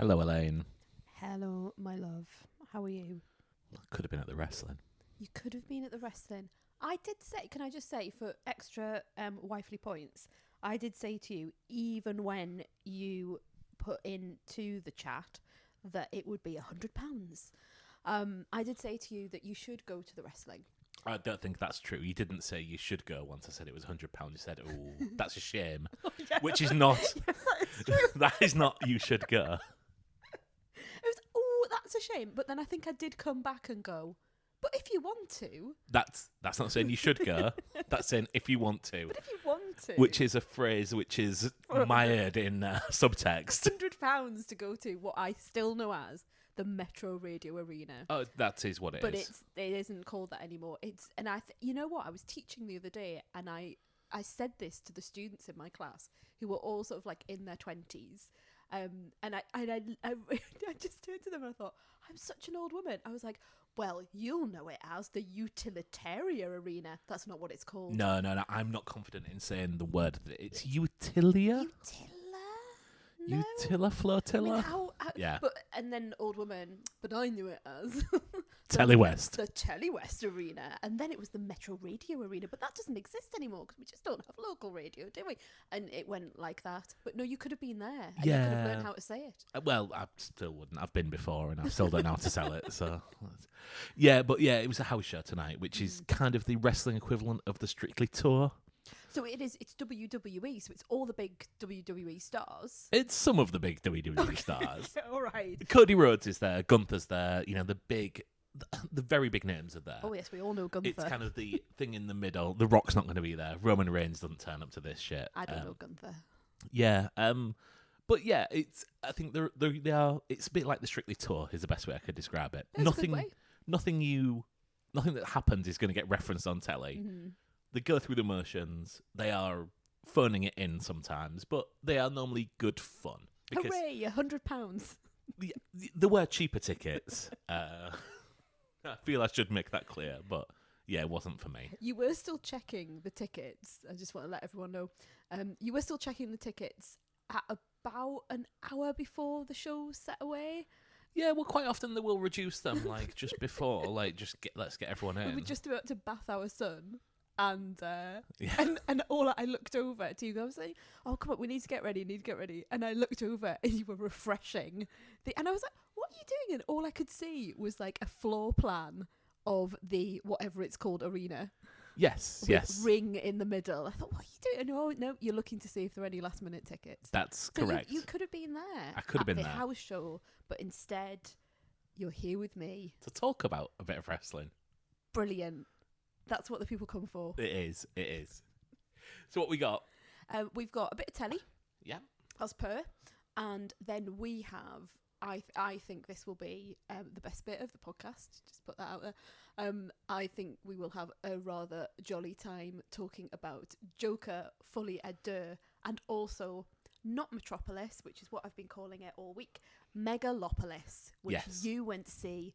Hello, Elaine. Hello, my love. How are you? Could have been at the wrestling. You could have been at the wrestling. I did say, can I just say, for extra wifely points, I did say to you, even when you put into the chat that it would be £100, I did say to you that you should go to the wrestling. I don't think that's true. You didn't say you should go once I said it was £100. You said, oh, that's a shame. Yeah. Which is not. Yeah, that is true. That is not you should go. It was, oh, that's a shame. But then I think I did come back and go, but if you want to. That's not saying you should go. That's saying if you want to. But if you want to. Which is a phrase which is mired in subtext. £100 to go to what I still know as the Metro Radio Arena. Oh, that is what it but is. But it isn't called that anymore. You know what? I was teaching the other day, and I said this to the students in my class who were all sort of like in their 20s. And I just turned to them and I thought, I'm such an old woman. I was like, well, you'll know it as the Utilitaria Arena. That's not what it's called. No. I'm not confident in saying the word. It's Utilia? No. Utila Flotilla? I mean, how, yeah. And then old woman, but I knew it as Telewest. The Telewest Arena. And then it was the Metro Radio Arena, but that doesn't exist anymore because we just don't have local radio, do we? And it went like that. But no, you could have been there. And you could have learned how to say it. Well, I still wouldn't. I've been before and I still don't know how to sell it. So, yeah, but yeah, it was a house show tonight, which is kind of the wrestling equivalent of the Strictly Tour. So it's WWE, so it's all the big WWE stars. It's some of the big WWE stars. All right. Cody Rhodes is there, Gunther's there, the very big names are there. Oh yes, we all know Gunther. It's kind of the thing in the middle. The Rock's not going to be there. Roman Reigns doesn't turn up to this shit. I don't know Gunther. Yeah, but yeah, I think they are. It's a bit like the Strictly Tour is the best way I could describe it. That's a good way. Nothing that happens is going to get referenced on telly. Mm-hmm. They go through the motions. They are phoning it in sometimes, but they are normally good fun. Hooray, £100. There were cheaper tickets. I feel I should make that clear, but yeah, it wasn't for me. You were still checking the tickets. I just want to let everyone know. You were still checking the tickets at about an hour before the show set away. Yeah, well, quite often they will reduce them, like just before, like let's get everyone in. We were just about to bath our son. And all I looked over to you, I was like, oh, come on, we need to get ready. And I looked over and you were refreshing. And I was like, what are you doing? And all I could see was like a floor plan of the, whatever it's called, arena. Yes. Ring in the middle. I thought, what are you doing? No, you're looking to see if there are any last minute tickets. That's correct. You could have been there. I could have been at there. the house show, but instead you're here with me. To talk about a bit of wrestling. Brilliant. That's what the people come for. It is. So what we got? We've got a bit of telly. Yeah. As per. And then we have, I think this will be the best bit of the podcast. Just put that out there. I think we will have a rather jolly time talking about Joker, Folie, and Deux, and also not Metropolis, which is what I've been calling it all week, Megalopolis, which you went to see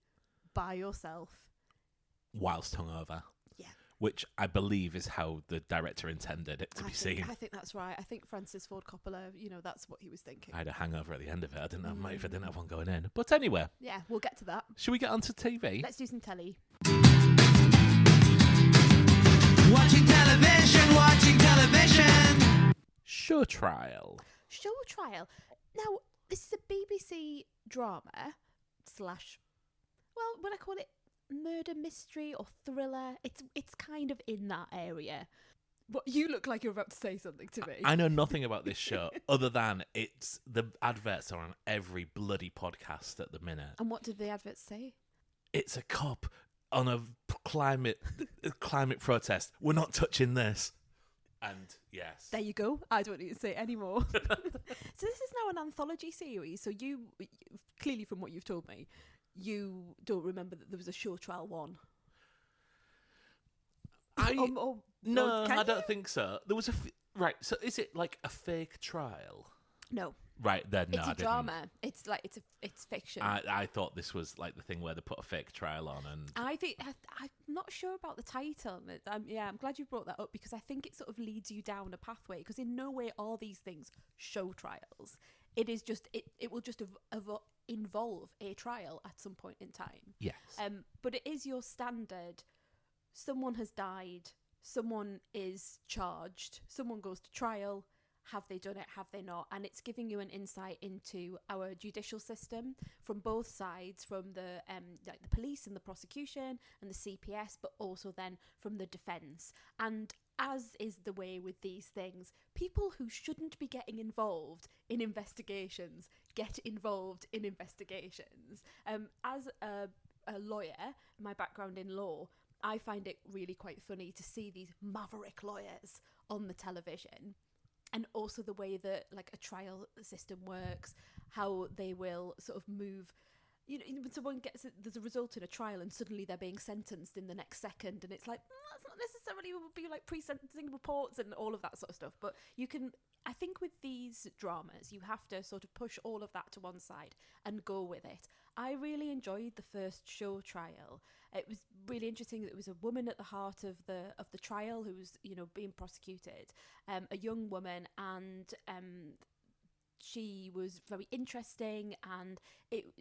by yourself. Whilst hungover. Yeah. Which I believe is how the director intended it to be seen. I think that's right. I think Francis Ford Coppola, that's what he was thinking. I had a hangover at the end of it. I didn't have if I didn't have one going in. But anyway. Yeah, we'll get to that. Should we get onto TV? Let's do some telly. Watching television. Show trial. Showtrial. Now, this is a BBC drama / would I call it murder mystery or thriller? It's kind of in that area. But you look like you're about to say something to me. I know nothing about this show other than the adverts are on every bloody podcast at the minute. And what did the adverts say? It's a cop on a climate protest. We're not touching this. And yes. There you go. I don't need to say any more. So this is now an anthology series. So you, clearly from what you've told me, you don't remember that there was a show trial one. No, I don't think so. There was right. So is it like a fake trial? No. Right then, no, it's a drama. It's fiction. I thought this was like the thing where they put a fake trial on, and I'm not sure about the title. I'm glad you brought that up because I think it sort of leads you down a pathway. Because in no way are these things show trials. it is just it will just involve a trial at some point in time. Yes. But it is your standard. Someone has died. Someone is charged. Someone goes to trial. Have they done it? Have they not? And it's giving you an insight into our judicial system from both sides, from the like the police and the prosecution and the CPS, but also then from the defence. And as is the way with these things, people who shouldn't be getting involved in investigations get involved in investigations. As a lawyer, my background in law, I find it really quite funny to see these maverick lawyers on the television. And also the way that like a trial system works, how they will sort of move. You know, when someone there's a result in a trial and suddenly they're being sentenced in the next second, and it's like, that's not necessarily will be like pre-sentencing reports and all of that sort of stuff. But you can, I think with these dramas, you have to sort of push all of that to one side and go with it. I really enjoyed the first show trial. It was really interesting that it was a woman at the heart of the trial who was, you know, being prosecuted, a young woman, and she was very interesting, and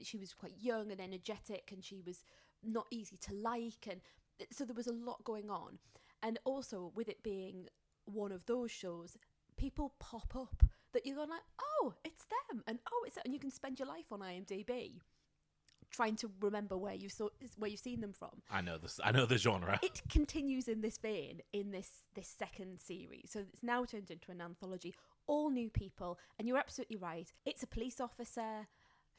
she was quite young and energetic, and she was not easy to like, and so there was a lot going on. And also with it being one of those shows, people pop up that you're going like, oh, it's them, and oh, it's them. And you can spend your life on IMDb trying to remember where you've seen them from. I know the genre. It continues in this vein in this second series. So it's now turned into an anthology, all new people, and you're absolutely right. It's a police officer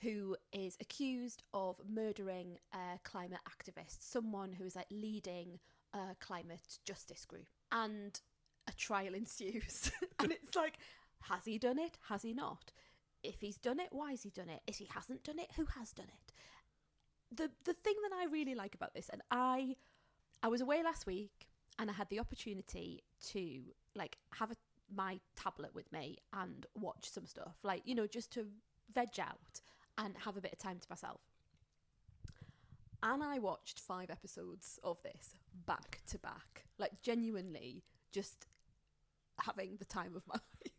who is accused of murdering a climate activist, someone who is like leading a climate justice group, and a trial ensues. And it's like, has he done it? Has he not? If he's done it, why has he done it? If he hasn't done it, who has done it? The thing that I really like about this, and I was away last week and I had the opportunity to like have my tablet with me and watch some stuff, like, you know, just to veg out and have a bit of time to myself. And I watched 5 episodes of this back to back, like genuinely just having the time of my life.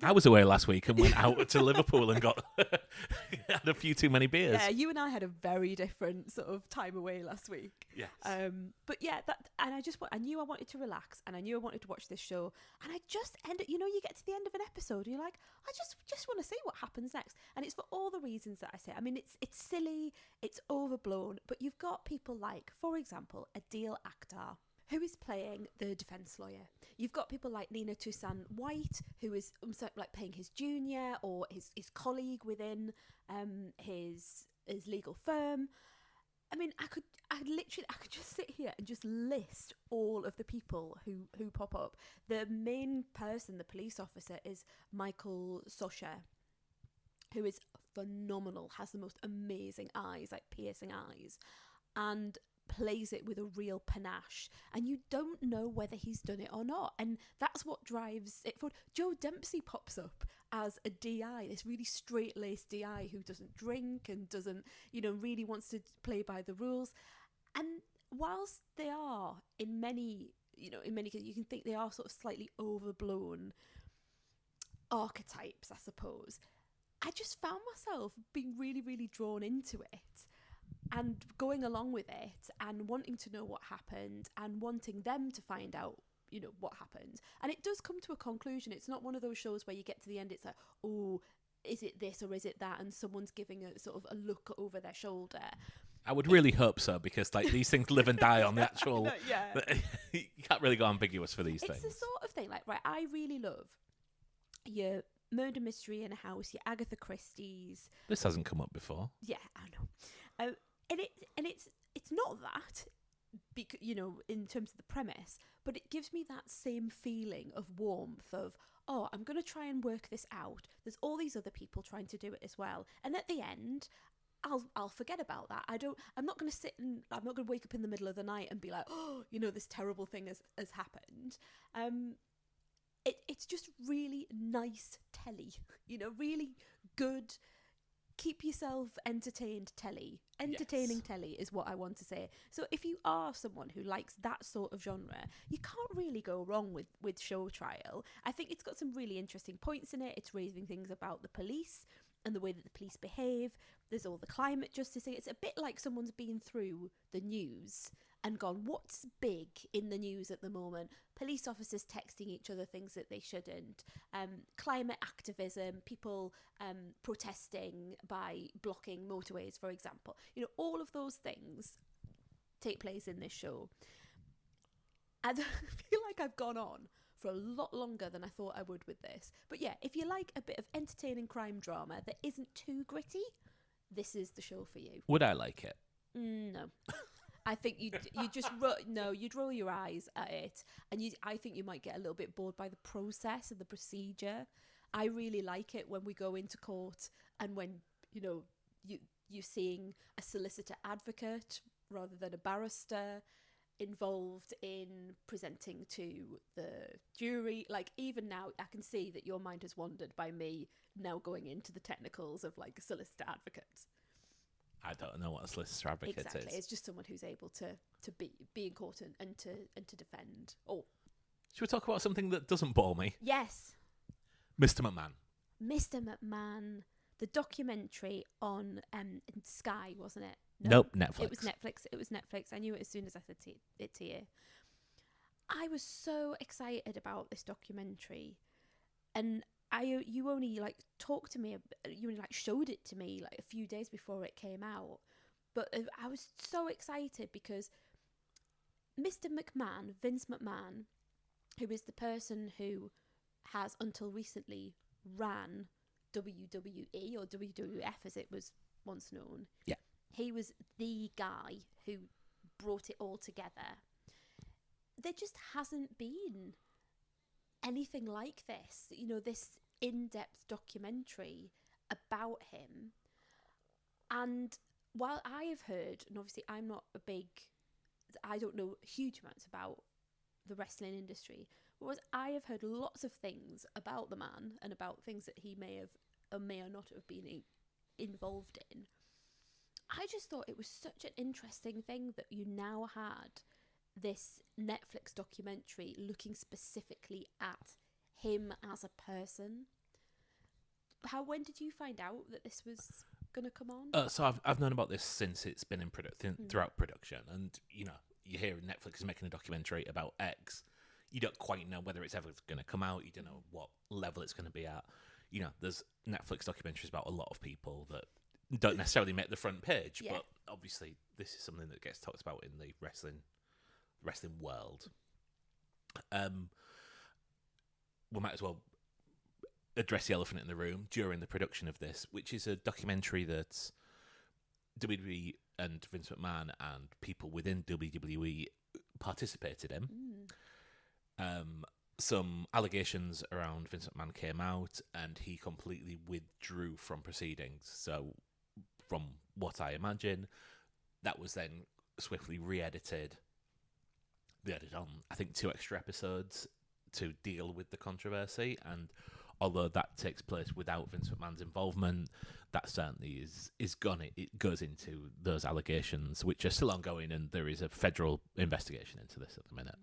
I was away last week and went out to Liverpool and got had a few too many beers. Yeah, you and I had a very different sort of time away last week. Yes. But yeah, I knew I wanted to relax, and I knew I wanted to watch this show, and I just you get to the end of an episode and you're like, I just want to see what happens next. And it's for all the reasons that I say. I mean, it's silly, it's overblown, but you've got people like, for example, Adil Akhtar, who is playing the defence lawyer. You've got people like Nina Toussaint White, who is like playing his junior or his colleague within his legal firm. I mean, I could just sit here and just list all of the people who pop up. The main person, the police officer, is Michael Sosha, who is phenomenal, has the most amazing eyes, like piercing eyes, and plays it with a real panache, and you don't know whether he's done it or not, and that's what drives it forward. Joe Dempsey pops up as a DI, this really straight-laced DI who doesn't drink and doesn't, really wants to play by the rules. And whilst they are in many cases, you can think they are sort of slightly overblown archetypes, I suppose, I just found myself being really, really drawn into it and going along with it and wanting to know what happened and wanting them to find out, what happened. And it does come to a conclusion. It's not one of those shows where you get to the end, it's like, oh, is it this or is it that? And someone's giving a sort of a look over their shoulder. I would really hope so, because like these things live and die on the actual... Yeah. You can't really go ambiguous for these things. It's the sort of thing, like, right, I really love your murder mystery in a house, your Agatha Christie's. This hasn't come up before. Yeah, I know. And it's not that, because, in terms of the premise, but it gives me that same feeling of warmth of, oh, I'm going to try and work this out. There's all these other people trying to do it as well. And at the end, I'll forget about that. I'm not going to wake up in the middle of the night and be like, oh, this terrible thing has happened. It's just really nice telly, really good, keep yourself entertained telly. Entertaining telly is what I want to say. So if you are someone who likes that sort of genre, you can't really go wrong with Show Trial. I think it's got some really interesting points in it. It's raising things about the police and the way that the police behave. There's all the climate justice thing. It's a bit like someone's been through the news and gone, what's big in the news at the moment? Police officers texting each other things that they shouldn't, climate activism, people protesting by blocking motorways, for example. You know, all of those things take place in this show. And I feel like I've gone on for a lot longer than I thought I would with this. But yeah, if you like a bit of entertaining crime drama that isn't too gritty, this is the show for you. Would I like it? No. I think you'd roll your eyes at it, and I think you might get a little bit bored by the process and the procedure. I really like it when we go into court and when you're seeing a solicitor advocate rather than a barrister involved in presenting to the jury. Like, even now I can see that your mind has wandered by me now going into the technicals of like a solicitor advocate. I don't know what a solicitor advocate Exactly. is. It's just someone who's able to be in court and to defend. Oh, should we talk about something that doesn't bore me? yes, Mr. McMahon. Mr. McMahon, the documentary on Sky, wasn't it? Nope, Netflix. It was Netflix. I knew it as soon as I said it to you. I was so excited about this documentary, and you only like talked to me, you only like showed it to me like a few days before it came out. But I was so excited because Mr. McMahon, Vince McMahon, who is the person who has until recently ran WWE or WWF as it was once known. Yeah. He was the guy who brought it all together. There just hasn't been anything like this, this in-depth documentary about him. And while I have heard, and obviously I don't know huge amounts about the wrestling industry, whereas I have heard lots of things about the man and about things that he may have or may or not have been involved in. I just thought it was such an interesting thing that you now had this Netflix documentary looking specifically at him as a person. When did you find out that this was going to come on? So I've known about this since it's been in throughout production, and you hear Netflix is making a documentary about X. You don't quite know whether it's ever going to come out. You don't know what level it's going to be at. There's Netflix documentaries about a lot of people that don't necessarily make the front page, but obviously this is something that gets talked about in the wrestling world. We might as well address the elephant in the room during the production of this, which is a documentary that WWE and Vince McMahon and people within WWE participated in. Some allegations around Vince McMahon came out and he completely withdrew from proceedings. So from what I imagine, that was then swiftly re-edited. They added on, I think, 2 extra episodes to deal with the controversy, and although that takes place without Vince McMahon's involvement, that certainly is gone. It goes into those allegations, which are still ongoing, and there is a federal investigation into this at the minute.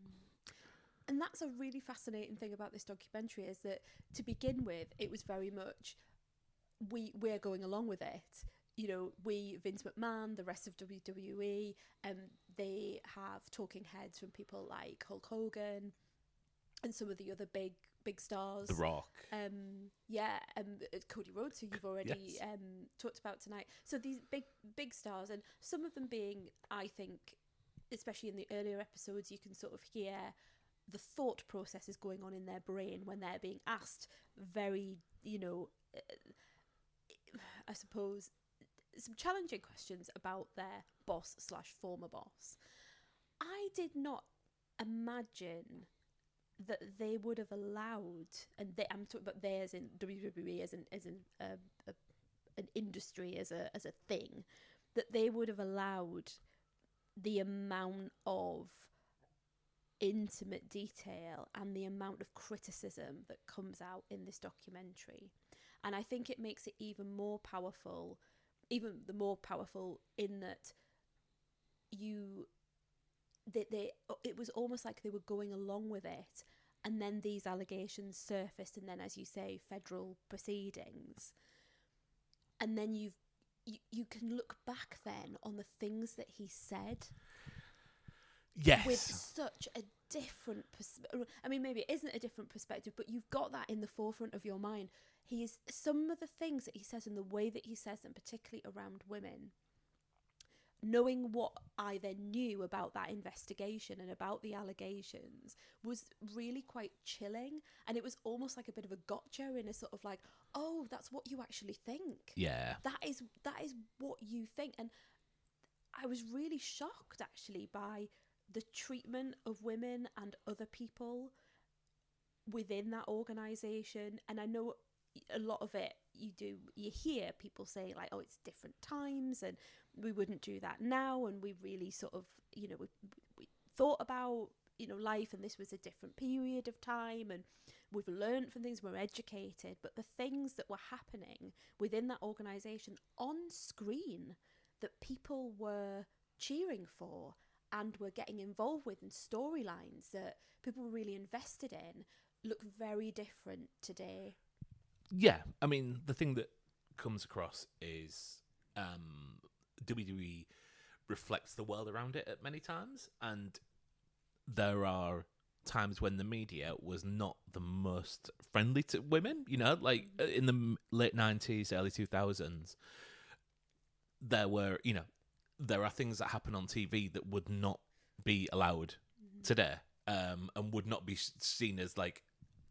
And that's a really fascinating thing about this documentary, is that to begin with, it was very much we're going along with it. We, Vince McMahon, the rest of WWE, they have talking heads from people like Hulk Hogan and some of the other big stars. The Rock. Cody Rhodes, who you've already talked about tonight. So these big stars, and some of them being, I think, especially in the earlier episodes, you can sort of hear the thought processes going on in their brain when they're being asked very, I suppose, some challenging questions about their boss/former boss. I did not imagine that they would have allowed, and I'm talking about they as in WWE as in an industry, as a thing, that they would have allowed the amount of intimate detail and the amount of criticism that comes out in this documentary. And I think it makes it even more powerful in that it was almost like they were going along with it, and then these allegations surfaced, and then, as you say, federal proceedings, and then you can look back then on the things that he said. Yes. With such a different I mean, maybe it isn't a different perspective, but you've got that in the forefront of your mind. Some of the things that he says and the way that he says them, particularly around women, knowing what I then knew about that investigation and about the allegations was really quite chilling. And it was almost like a bit of a gotcha, in a sort of like, oh, that's what you actually think. Yeah. That is what you think. And I was really shocked, actually, by the treatment of women and other people within that organisation. And I know a lot of it, you hear people say, like, oh, it's different times and we wouldn't do that now, and we really sort of, we thought about, life, and this was a different period of time, and we've learned from things, we're educated. But the things that were happening within that organisation on screen that people were cheering for and were getting involved with, and storylines that people were really invested in, look very different today. Yeah, I mean, the thing that comes across is WWE reflects the world around it at many times, and there are times when the media was not the most friendly to women, like in the late 90s, early 2000s, there are things that happen on TV that would not be allowed today, and would not be seen as like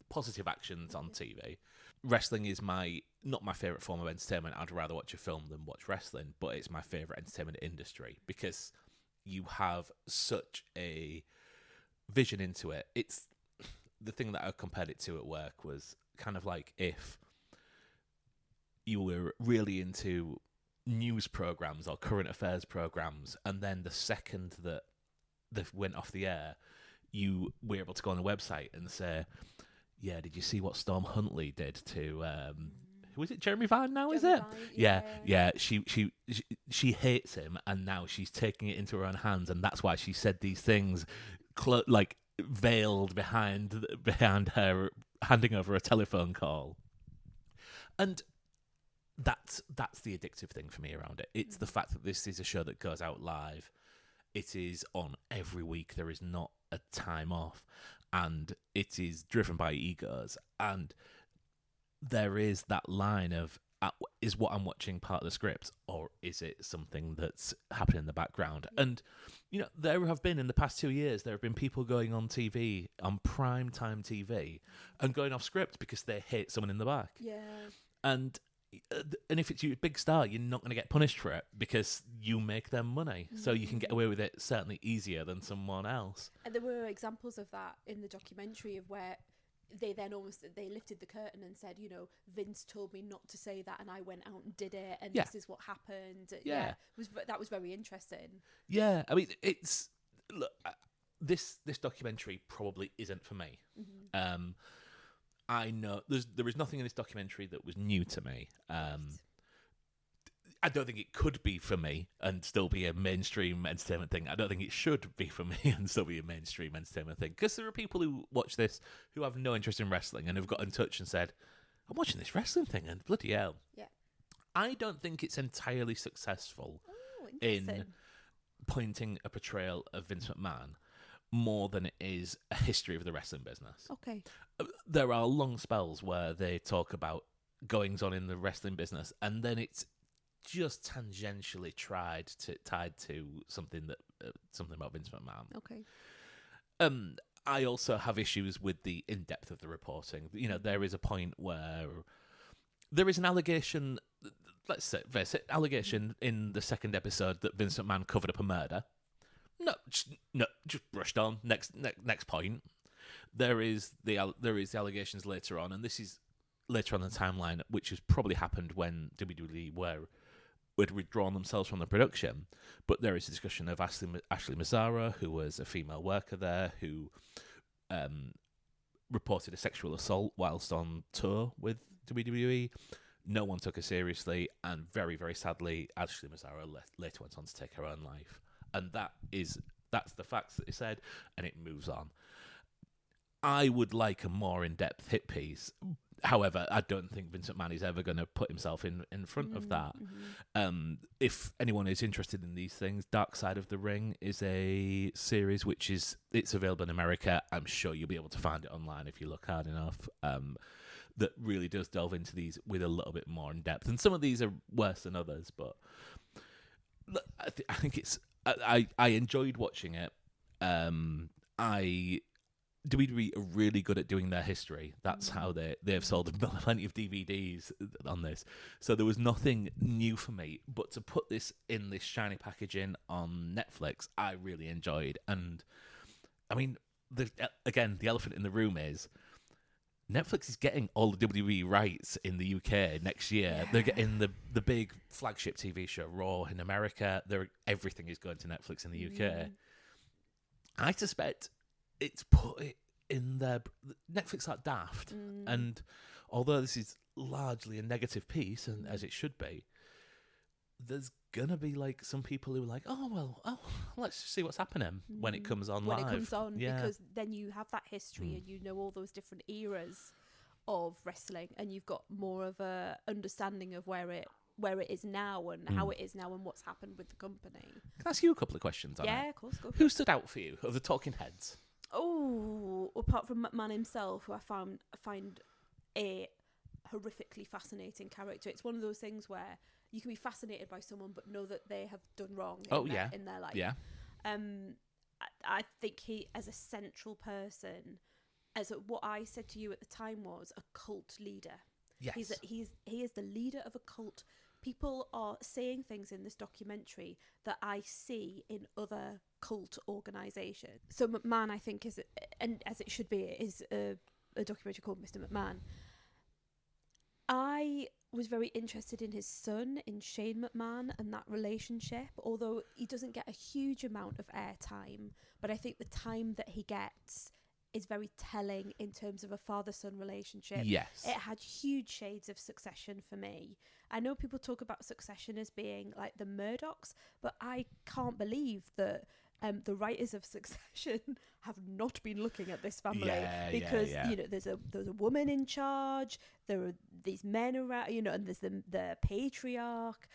positive actions on TV. Wrestling is not my favourite form of entertainment. I'd rather watch a film than watch wrestling, but it's my favourite entertainment industry because you have such a vision into it. It's the thing that I compared it to at work was kind of like if you were really into news programs or current affairs programs, and then the second that they went off the air, you were able to go on the website and say, yeah, did you see what Storm Huntley did to who is it, Jeremy Vine now? Is it? Yeah. She hates him, and now she's taking it into her own hands, and that's why she said these things, like veiled behind her handing over a telephone call. And that's the addictive thing for me around it. It's the fact that this is a show that goes out live. It is on every week. There is not a time off, and it is driven by egos. And there is that line of, is what I'm watching part of the script, or is it something that's happening in the background? And, there have been, in the past 2 years, there have been people going on TV, on prime time TV, and going off script because they hate someone in the back. Yeah. And if it's your big star, you're not going to get punished for it because you make them money. So you can get away with it certainly easier than someone else. And there were examples of that in the documentary, of where they then they lifted the curtain and said, Vince told me not to say that, and I went out and did it, and this is what happened. Yeah. That was very interesting. Yeah, I mean, look, this documentary probably isn't for me. I know there is nothing in this documentary that was new to me. I don't think it could be for me and still be a mainstream entertainment thing. I don't think it should be for me and still be a mainstream entertainment thing. Because there are people who watch this who have no interest in wrestling and have got in touch and said, I'm watching this wrestling thing and bloody hell. Yeah. I don't think it's entirely successful in pointing a portrayal of Vince McMahon more than it is a history of the wrestling business. Okay. There are long spells where they talk about goings on in the wrestling business, and then it's just tangentially tied to something about Vince McMahon. Okay. I also have issues with the in-depth of the reporting. There is a point where there is an allegation, let's say, allegation in the second episode that Vince McMahon covered up a murder. No, just brushed on. Next point. There is the allegations later on, and this is later on in the timeline, which has probably happened when WWE had withdrawn themselves from the production. But there is a discussion of Ashley Mazzara, who was a female worker there, who reported a sexual assault whilst on tour with WWE. No one took her seriously, and very, very sadly, Ashley Massaro later went on to take her own life. And that's the facts that they said, and it moves on. I would like a more in-depth hit piece. However, I don't think Vincent Mann is ever going to put himself in front of that. If anyone is interested in these things, Dark Side of the Ring is a series it's available in America. I'm sure you'll be able to find it online if you look hard enough. That really does delve into these with a little bit more in depth. And some of these are worse than others, but I think it's... I enjoyed watching it. WWE are really good at doing their history. That's how they've sold plenty of DVDs on this. So there was nothing new for me. But to put this in this shiny packaging on Netflix, I really enjoyed. And, I mean, the elephant in the room is Netflix is getting all the WWE rights in the UK next year. Yeah. They're getting the big flagship TV show, Raw, in America. Everything is going to Netflix in the UK. I suspect it's put it in there. Netflix are daft. And although this is largely a negative piece, and as it should be, there's gonna be like some people who are like, let's see what's happening when it comes on live. When it comes on, because then you have that history and you know all those different eras of wrestling, and you've got more of a understanding of where it is now and how it is now and what's happened with the company. Can I ask you a couple of questions on it? Yeah, of course. Go for Who it. stood out for you of the talking heads? Oh, apart from McMahon himself, who I find a horrifically fascinating character. It's one of those things where you can be fascinated by someone but know that they have done wrong in their life. Yeah. I think he, as a central person, what I said to you at the time was a cult leader. Yes. He is the leader of a cult. People are saying things in this documentary that I see in other cult organisations. So McMahon, I think, is, and as it should be, is a documentary called Mr. McMahon. I was very interested in his son, in Shane McMahon, and that relationship, although he doesn't get a huge amount of airtime. But I think the time that he gets is very telling in terms of a father-son relationship. Yes. It had huge shades of Succession for me. I know people talk about Succession as being like the Murdochs, but I can't believe that the writers of Succession have not been looking at this family because you know there's a woman in charge, there are these men around, you know, and there's the patriarch,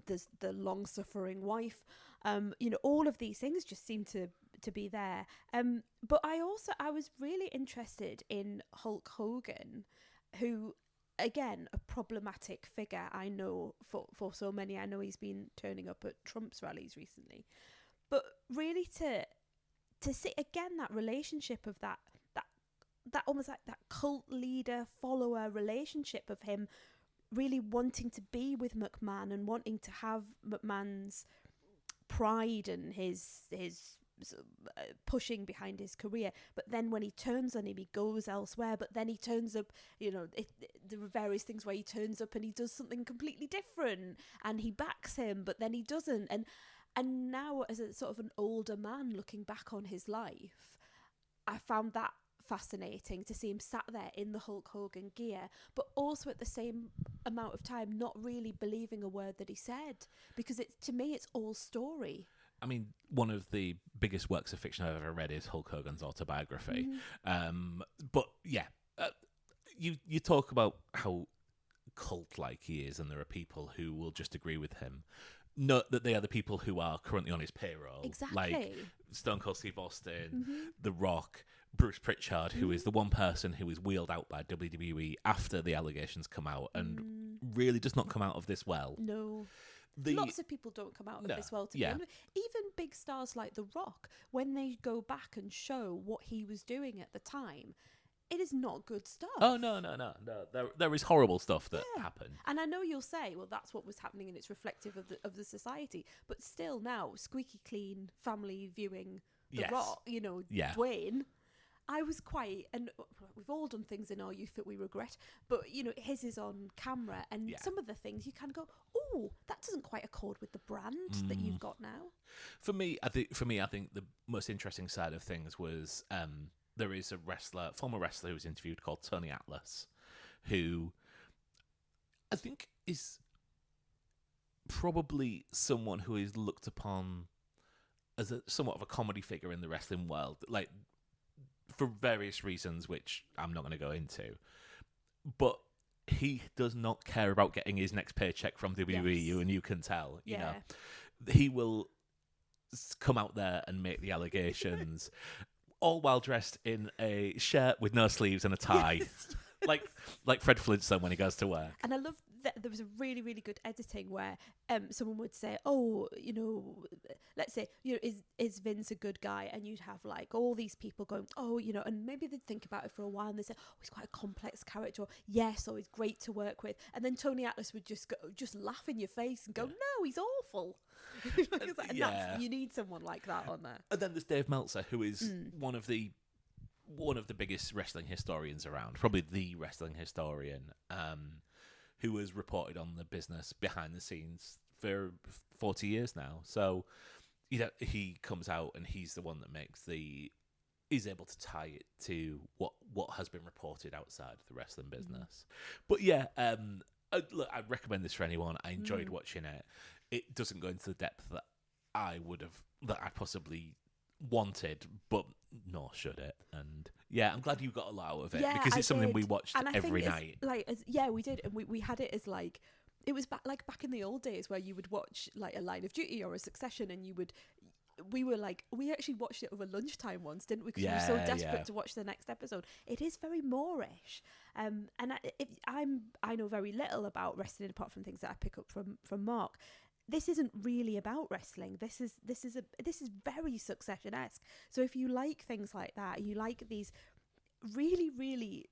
there's the long-suffering wife, you know, all of these things just seem to be there. But I was really interested in Hulk Hogan, who, again, a problematic figure. I know for so many. I know he's been turning up at Trump's rallies recently. But really to see again that relationship of that almost like that cult leader follower relationship of him really wanting to be with McMahon and wanting to have McMahon's pride and his pushing behind his career, but then when he turns on him, he goes elsewhere. But then he turns up, you know, there are various things where he turns up and he does something completely different, and he backs him, but then he doesn't. And now, as a sort of an older man looking back on his life, I found that fascinating to see him sat there in the Hulk Hogan gear, but also at the same amount of time not really believing a word that he said, because to me it's all story. I mean, one of the biggest works of fiction I've ever read is Hulk Hogan's autobiography. But yeah, you talk about how cult-like he is, and there are people who will just agree with him. Note that they are the people who are currently on his payroll. Exactly. Like Stone Cold Steve Austin, The Rock, Bruce Pritchard, who is the one person who is wheeled out by WWE after the allegations come out and really does not come out of this well. No. Lots of people don't come out of this well, to be honest. Even big stars like The Rock, when they go back and show what he was doing at the time, it is not good stuff. Oh, no. There is horrible stuff that happened. And I know you'll say, well, that's what was happening and it's reflective of the society. But still now, squeaky clean family viewing The Rock, you know, Dwayne. I was quite, and we've all done things in our youth that we regret, but, you know, his is on camera, and some of the things you kind of go, oh, that doesn't quite accord with the brand that you've got now. For me, I think the most interesting side of things was there is a former wrestler who was interviewed called Tony Atlas, who I think is probably someone who is looked upon as somewhat of a comedy figure in the wrestling world, like for various reasons, which I'm not going to go into. But he does not care about getting his next paycheck from WWE, and you can tell. You know, he will come out there and make the allegations, all while dressed in a shirt with no sleeves and a tie. Yes. Like Fred Flintstone when he goes to work. And I love that there was a really, really good editing where someone would say, oh, you know, let's say, you know, is Vince a good guy? And you'd have like all these people going, oh, you know, and maybe they'd think about it for a while and they'd say, oh, he's quite a complex character. Or, yes, or he's great to work with. And then Tony Atlas would just laugh in your face and go, no, he's awful. You need someone like that on there. And then there's Dave Meltzer, who is one of the biggest wrestling historians around, probably the wrestling historian, who has reported on the business behind the scenes for 40 years now. So, you know, he comes out and he's the one that is able to tie it to what has been reported outside of the wrestling business. But yeah, look, I'd recommend this for anyone. I enjoyed watching it. It doesn't go into the depth that I possibly wanted, but nor should it. And yeah, I'm glad you got a lot out of it, because it's something we watched every night. We did, and we had it as like, it was back in the old days where you would watch like a Line of Duty or a Succession, and we actually watched it over lunchtime once, didn't we? Because we were so desperate to watch the next episode. It is very Moorish, and I know very little about wrestling apart from things that I pick up from Mark. This isn't really about wrestling. This is very Succession-esque. So if you like things like that, you like these really, really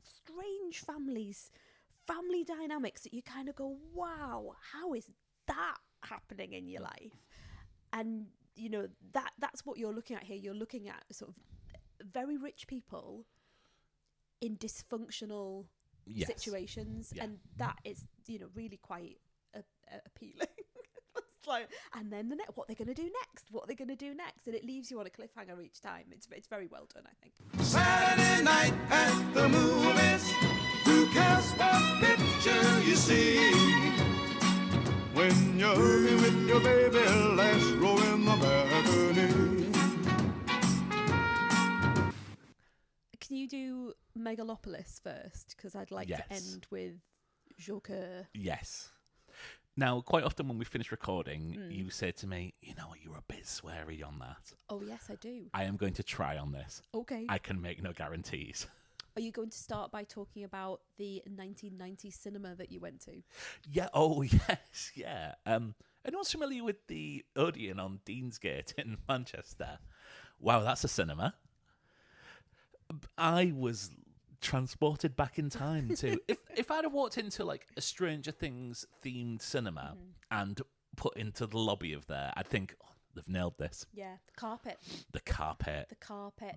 strange family dynamics that you kind of go, wow, how is that happening in your life? And you know, that's what you're looking at here. You're looking at sort of very rich people in dysfunctional situations, and that is, you know, really quite appealing. It's like, and then what they're going to do next, and it leaves you on a cliffhanger each time. It's very well done, I think. Saturday night at the movies, who cares what picture you see? When you're with your baby, last row in the balcony. Can you do Megalopolis first? Because I'd like to end with Joker. Yes. Now, quite often when we finish recording, you say to me, you know what, you're a bit sweary on that. Oh, yes, I do. I am going to try on this. Okay. I can make no guarantees. Are you going to start by talking about the 1990s cinema that you went to? Yeah, oh, yes, yeah. Anyone's familiar with the Odeon on Deansgate in Manchester? Wow, that's a cinema. I was transported back in time to if I'd have walked into like a Stranger Things themed cinema and put into the lobby of there, I'd think, oh, they've nailed this. Yeah, the carpet,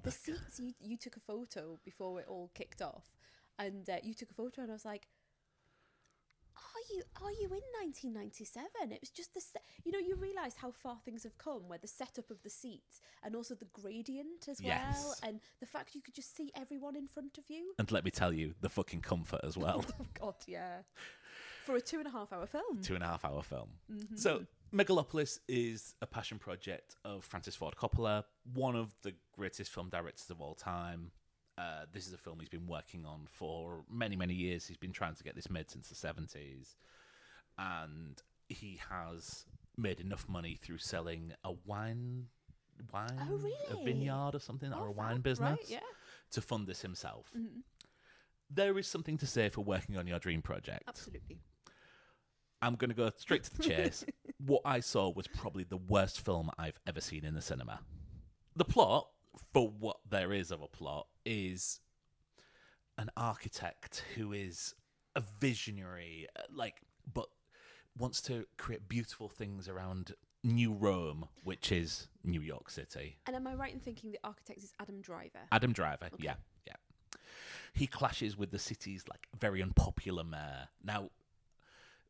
the seats. You took a photo before it all kicked off, and you took a photo, and I was like, are you in 1997? It was just you realise how far things have come, where the setup of the seats and also the gradient as well, and the fact you could just see everyone in front of you. And let me tell you, the fucking comfort as well. Oh God, yeah. For a 2.5-hour film. 2.5-hour film. Mm-hmm. So Megalopolis is a passion project of Francis Ford Coppola, one of the greatest film directors of all time. This is a film he's been working on for many, many years. He's been trying to get this made since the 70s. And he has made enough money through selling a wine, oh, really? a vineyard or something, or a wine business, right, yeah, to fund this himself. Mm-hmm. There is something to say for working on your dream project. Absolutely. I'm going to go straight to the chase. What I saw was probably the worst film I've ever seen in the cinema. The plot, for what there is of a plot, is an architect who is a visionary, but wants to create beautiful things around New Rome, which is New York City. And am I right in thinking the architect is Adam Driver? Adam Driver, okay. Yeah. He clashes with the city's very unpopular mayor. Now,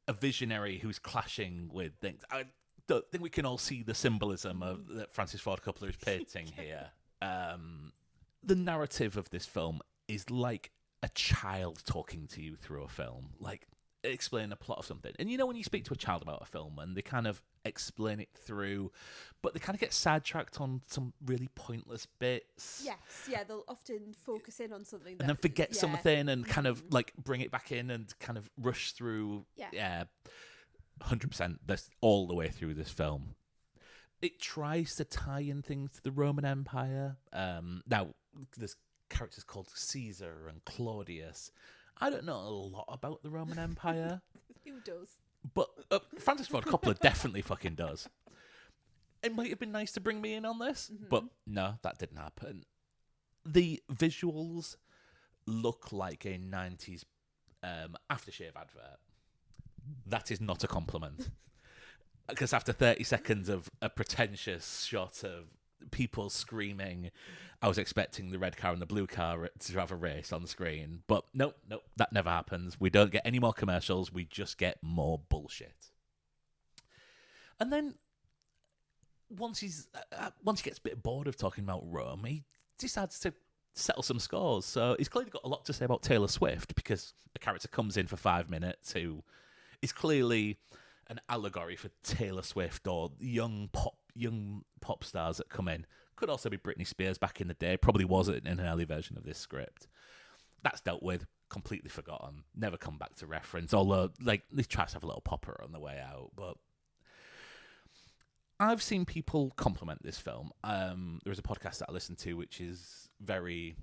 a visionary who's clashing with things. I don't think we can all see the symbolism that Francis Ford Coppola is painting here. The narrative of this film is like a child talking to you through a film, like explain a plot of something. And you know when you speak to a child about a film and they kind of explain it through, but they kind of get sidetracked on some really pointless bits. Yes, yeah, they'll often focus in on something and then forget something and kind of like bring it back in and kind of rush through. Yeah, 100%. That's all the way through this film. It tries to tie in things to the Roman Empire. Now, there's characters called Caesar and Claudius. I don't know a lot about the Roman Empire. Who does? But Francis Ford Coppola definitely fucking does. It might have been nice to bring me in on this, but no, that didn't happen. The visuals look like a 90s aftershave advert. That is not a compliment. Because after 30 seconds of a pretentious shot of people screaming, I was expecting the red car and the blue car to have a race on the screen. But nope, that never happens. We don't get any more commercials. We just get more bullshit. And then once he gets a bit bored of talking about Rome, he decides to settle some scores. So he's clearly got a lot to say about Taylor Swift, because a character comes in for 5 minutes who is clearly an allegory for Taylor Swift or young pop stars that come in. Could also be Britney Spears back in the day. Probably wasn't in an early version of this script. That's dealt with, completely forgotten, never come back to reference. Although, like, they try to have a little popper on the way out. But I've seen people compliment this film. There was a podcast that I listened to which is very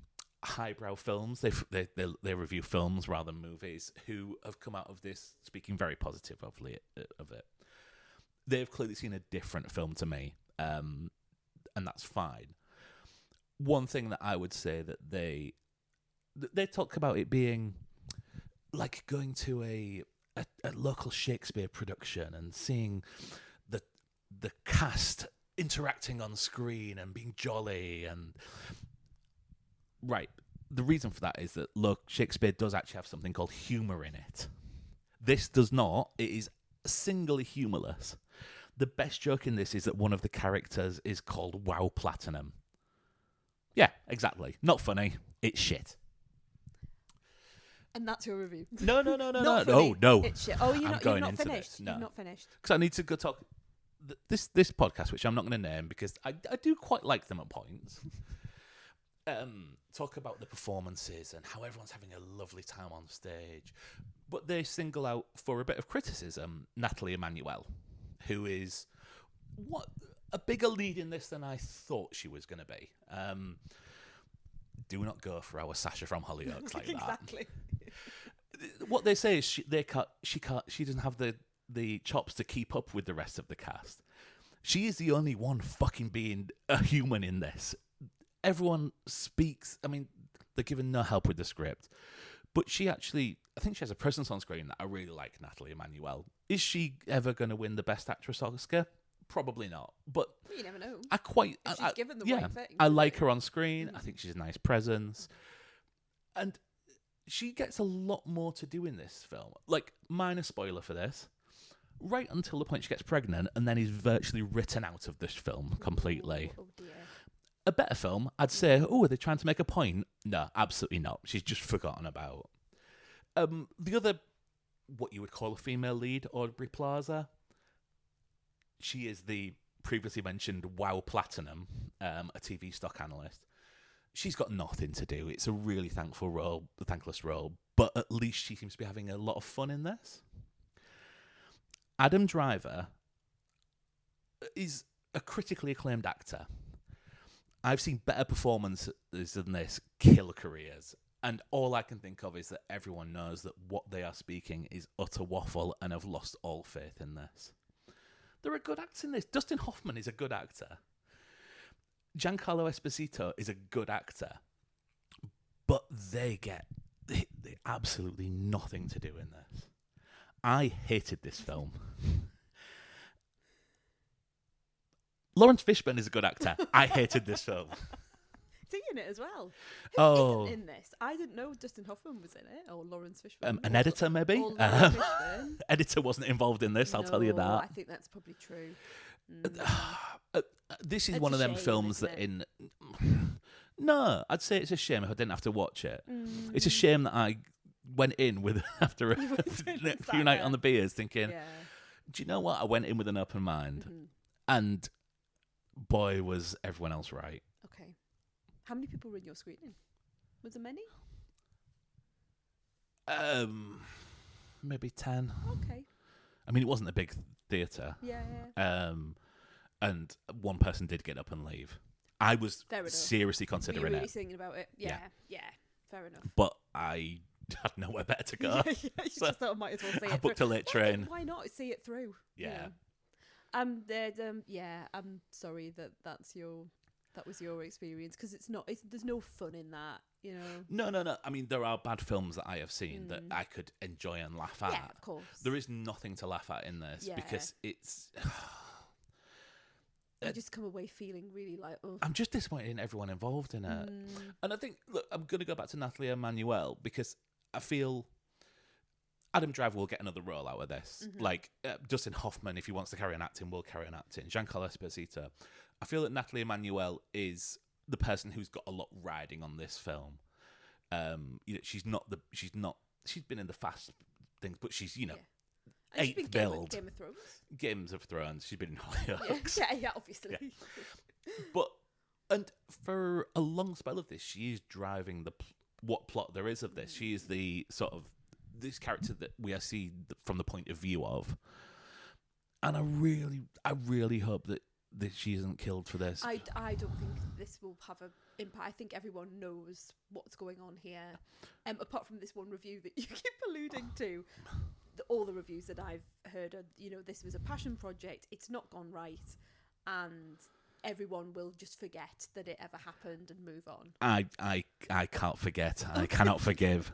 highbrow films. They review films rather than movies, who have come out of this speaking very positively of it. They've clearly seen a different film to me, and that's fine. One thing that I would say that they talk about it being like going to a local Shakespeare production and seeing the cast interacting on screen and being jolly and right. The reason for that is that, look, Shakespeare does actually have something called humour in it. This does not. It is singly humourless. The best joke in this is that one of the characters is called Wow Platinum. Yeah, exactly. Not funny. It's shit. And that's your review. No. Not No, funny. no. It's shit. Oh, you've not finished. This. No. You've not finished. Because I need to go talk. This podcast, which I'm not going to name because I do quite like them at points. Talk about the performances and how everyone's having a lovely time on stage. But they single out, for a bit of criticism, Nathalie Emmanuel, who is a bigger lead in this than I thought she was going to be. Do not go for our Sasha from Hollyoaks like that. Exactly. What they say is she doesn't have the chops to keep up with the rest of the cast. She is the only one fucking being a human in this. Everyone speaks. I mean, they're given no help with the script. But I think she has a presence on screen that I really like, Nathalie Emmanuel. Is she ever going to win the Best Actress Oscar? Probably not. But you never know. She's given the right thing. I like her on screen. I think she's a nice presence. And she gets a lot more to do in this film. Like, minor spoiler for this. Right until the point she gets pregnant and then is virtually written out of this film completely. Oh dear. A better film, I'd say, are they trying to make a point? No, absolutely not. She's just forgotten about. The other, what you would call a female lead, Aubrey Plaza, she is the previously mentioned Wow Platinum, a TV stock analyst. She's got nothing to do. It's a really thankless role, but at least she seems to be having a lot of fun in this. Adam Driver is a critically acclaimed actor. I've seen better performances than this kill careers. And all I can think of is that everyone knows that what they are speaking is utter waffle and have lost all faith in this. There are good actors in this. Dustin Hoffman is a good actor. Giancarlo Esposito is a good actor. But they absolutely nothing to do in this. I hated this film. Lawrence Fishburne is a good actor. I hated this film. Is he in it as well? Oh. Who isn't in this? I didn't know Dustin Hoffman was in it, or Lawrence Fishburne. An editor, maybe? Or Lawrence Fishburne. Editor wasn't involved in this, I'll tell you that. I think that's probably true. This is It's one a of them shame, films isn't that No, I'd say it's a shame if I didn't have to watch it. It's a shame that I went in with after a few nights on the beers thinking, do you know what? I went in with an open mind, and boy, was everyone else right. Okay. How many people were in your screening? Was there many? Maybe 10. Okay. I mean, it wasn't a big theatre. Yeah. And one person did get up and leave. I was seriously Were you considering really it. thinking about it? Yeah. Fair enough. But I had nowhere better to go. You just thought I might as well see it I booked through. a late train. Why not see it through? Yeah. I'm sorry that was your experience, because there's no fun in that, you know. No. I mean, there are bad films that I have seen that I could enjoy and laugh at. Yeah, of course. There is nothing to laugh at in this because it's. I just come away feeling really like, oh. I'm just disappointed in everyone involved in it. And I think, look, I'm going to go back to Natalie Emmanuel because I feel Adam Driver will get another role out of this. Like, Dustin Hoffman, if he wants to carry on acting, will carry on acting. Giancarlo Esposito. I feel that Natalie Emmanuel is the person who's got a lot riding on this film. You know, she's been in the fast things, but she's, you know, And she's been eighth build. Game of Thrones. Games of Thrones. She's been in Hollyoaks. Yeah, obviously. Yeah. And for a long spell of this, she is driving what plot there is of this. She is the sort of this character that we see from the point of view of. And I really hope that she isn't killed for this. I don't think this will have an impact. I think everyone knows what's going on here. Apart from this one review that you keep alluding to. All the reviews that I've heard are, you know, this was a passion project, it's not gone right, and everyone will just forget that it ever happened and move on. I can't forget. I cannot forgive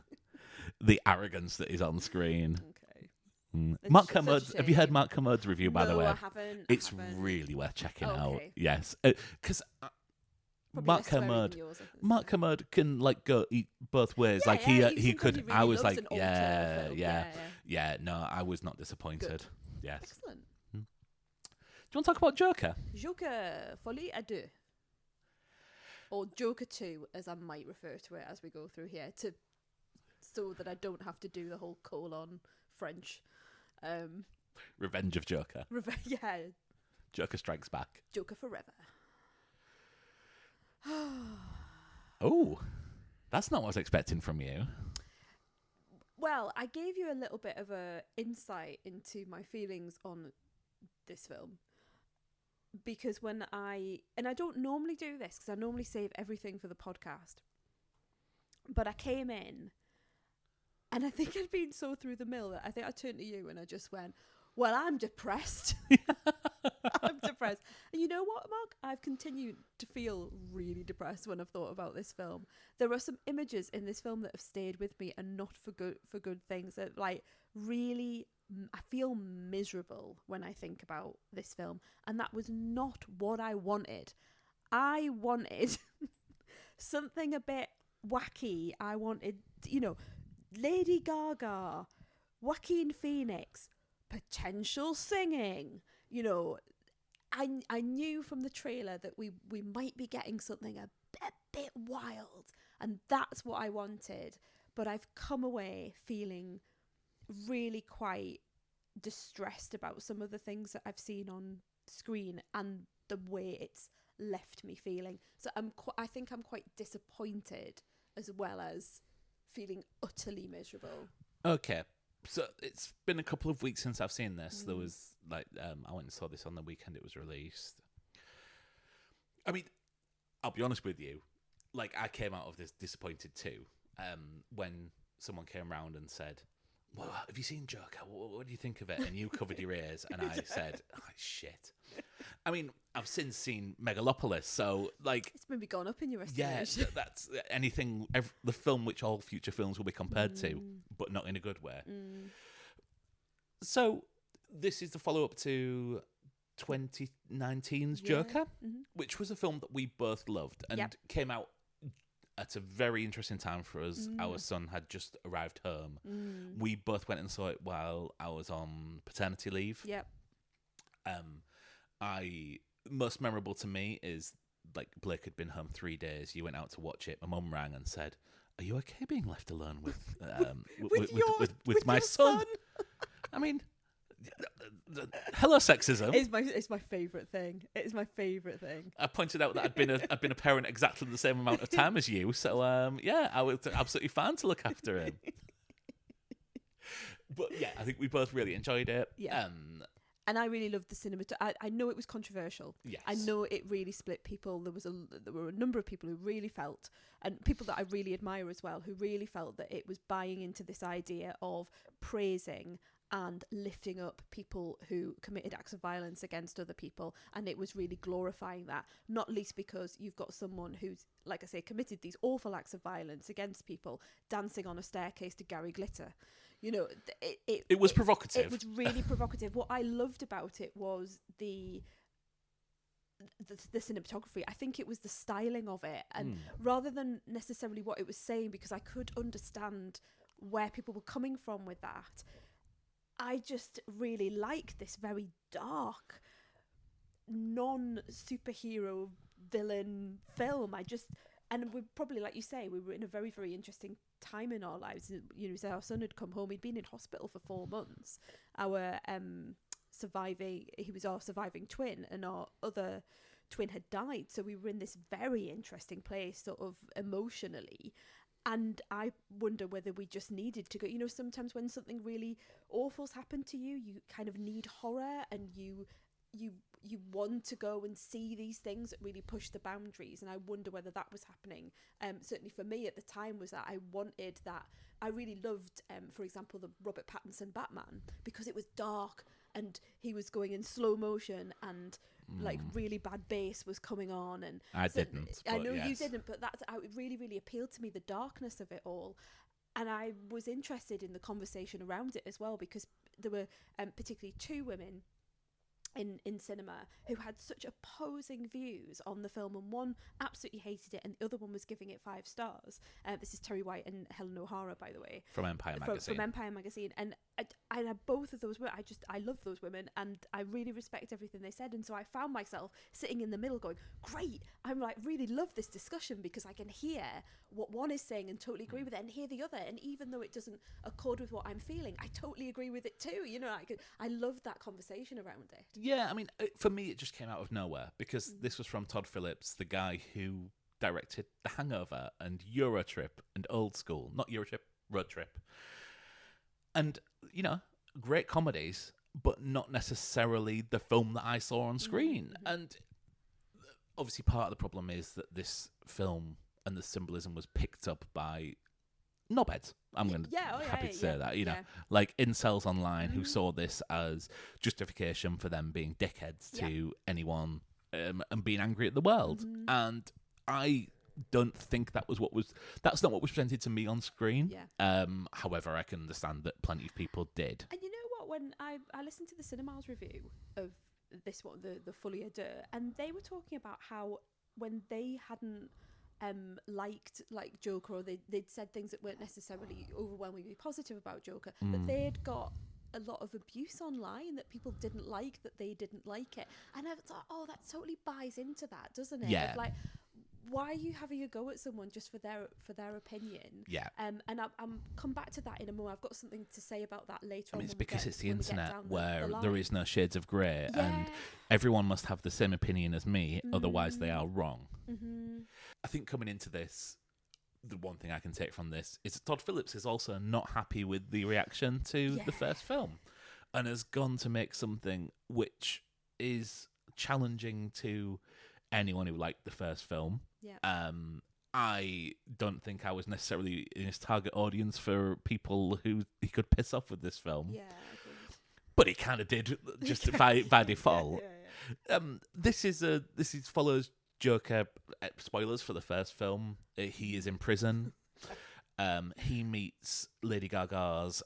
the arrogance that is on screen. Okay. Mark Kermode's, have you heard Mark Kermode's review, by the way? No, I haven't. It's really worth checking out. Yes. Because Mark Kermode can like go eat both ways. Yeah, like he could. Really I was like, an film. yeah. No, I was not disappointed. Good. Yes. Excellent. Do you want to talk about Joker? Folie, or Joker 2, as I might refer to it as we go through here, so that I don't have to do the whole colon French. Revenge of Joker. Yeah. Joker Strikes Back. Joker Forever. Oh, that's not what I was expecting from you. Well, I gave you a little bit of a insight into my feelings on this film, because I don't normally do this because I normally save everything for the podcast, but I came in and I think I'd been so through the mill that I think I turned to you and I just went, well, I'm depressed. I'm depressed. And you know what, Mark? I've continued to feel really depressed when I've thought about this film. There are some images in this film that have stayed with me, and not for good things. That like really, I feel miserable when I think about this film, and that was not what I wanted. I wanted something a bit wacky. I wanted, you know, Lady Gaga, Joaquin Phoenix, potential singing, you know. I knew from the trailer that we might be getting something a bit wild, and that's what I wanted. But I've come away feeling really quite distressed about some of the things that I've seen on screen and the way it's left me feeling. So I think I'm quite disappointed as well as feeling utterly miserable. Okay. So it's been a couple of weeks since I've seen this. There was like I went and saw this on the weekend it was released. I mean, I'll be honest with you, like I came out of this disappointed too. When someone came round and said, "Well, have you seen Joker? What do you think of it?" And you covered your ears, and I said, "Oh shit." I mean, I've since seen Megalopolis, so like it's maybe gone up in your estimation. Yeah, that's anything. The film which all future films will be compared to, but not in a good way. So this is the follow-up to 2019's Joker, which was a film that we both loved and came out at a very interesting time for us. Our son had just arrived home. We both went and saw it while I was on paternity leave. Yep. Most memorable to me is like Blake had been home 3 days. You went out to watch it. My mum rang and said, "Are you okay being left alone with with my your son?" I mean, hello sexism. It's my favourite thing. It is my favourite thing. I pointed out that I'd been a parent exactly the same amount of time as you, so yeah, I was absolutely fine to look after him. But yeah, I think we both really enjoyed it. Yeah. And I really loved the cinema. I know it was controversial. Yes. I know it really split people. There were a number of people who really felt, and people that I really admire as well, who really felt that it was buying into this idea of praising and lifting up people who committed acts of violence against other people, and it was really glorifying that, not least because you've got someone who's, like I say, committed these awful acts of violence against people dancing on a staircase to Gary Glitter. You know, it was provocative. It was really provocative. What I loved about it was the cinematography. I think it was the styling of it, and rather than necessarily what it was saying, because I could understand where people were coming from with that, I just really like this very dark, non-superhero villain film. And we probably, like you say, we were in a very, very interesting time in our lives. You know, so our son had come home. He'd been in hospital for 4 months. He was our surviving twin, and our other twin had died. So we were in this very interesting place, sort of emotionally. And I wonder whether we just needed to go, you know, sometimes when something really awful's happened to you, you kind of need horror, and you want to go and see these things that really push the boundaries. And I wonder whether that was happening. Certainly for me at the time was that I wanted that. I really loved, for example, the Robert Pattinson Batman, because it was dark and he was going in slow motion, and like really bad bass was coming on. And I didn't. I know yes. you didn't, but it really, really appealed to me, the darkness of it all. And I was interested in the conversation around it as well, because there were particularly 2 women in cinema who had such opposing views on the film, and one absolutely hated it and the other one was giving it 5 stars. This is Terry White and Helen O'Hara, by the way, from Empire magazine. From Empire magazine, and I both of those women, I love those women, and I really respect everything they said. And so I found myself sitting in the middle going, great, I'm like, really love this discussion, because I can hear what one is saying and totally agree with it, and hear the other, and even though it doesn't accord with what I'm feeling, I totally agree with it too. You know, I love that conversation around it. Yeah, I mean, for me, it just came out of nowhere, because this was from Todd Phillips, the guy who directed The Hangover and Eurotrip and Old School. Not Eurotrip, Road Trip. And, you know, great comedies, but not necessarily the film that I saw on screen. And obviously part of the problem is that this film and the symbolism was picked up by knobheads. I'm going to happy to say that, you know, like incels online who saw this as justification for them being dickheads to anyone and being angry at the world. And I don't think that's not what was presented to me on screen. However, I can understand that plenty of people did. And you know what, when I listened to the Cinemas review of this one, the Folie, Deux, and they were talking about how when they hadn't liked like Joker, or they'd said things that weren't necessarily overwhelmingly positive about Joker, that they'd got a lot of abuse online, that people didn't like, that they didn't like it. And I thought, oh, that totally buys into that, doesn't it? Yeah. Of like, why are you having a go at someone just for their opinion? Yeah. And I'm come back to that in a moment. I've got something to say about that later on. It's because it's the internet where the there is no shades of grey, and everyone must have the same opinion as me, otherwise they are wrong. I think coming into this, the one thing I can take from this is Todd Phillips is also not happy with the reaction to the first film, and has gone to make something which is challenging to anyone who liked the first film. I don't think I was necessarily in his target audience for people who he could piss off with this film. But he kind of did, just by default. This follows Joker. Spoilers for the first film. He is in prison. He meets Lady Gaga's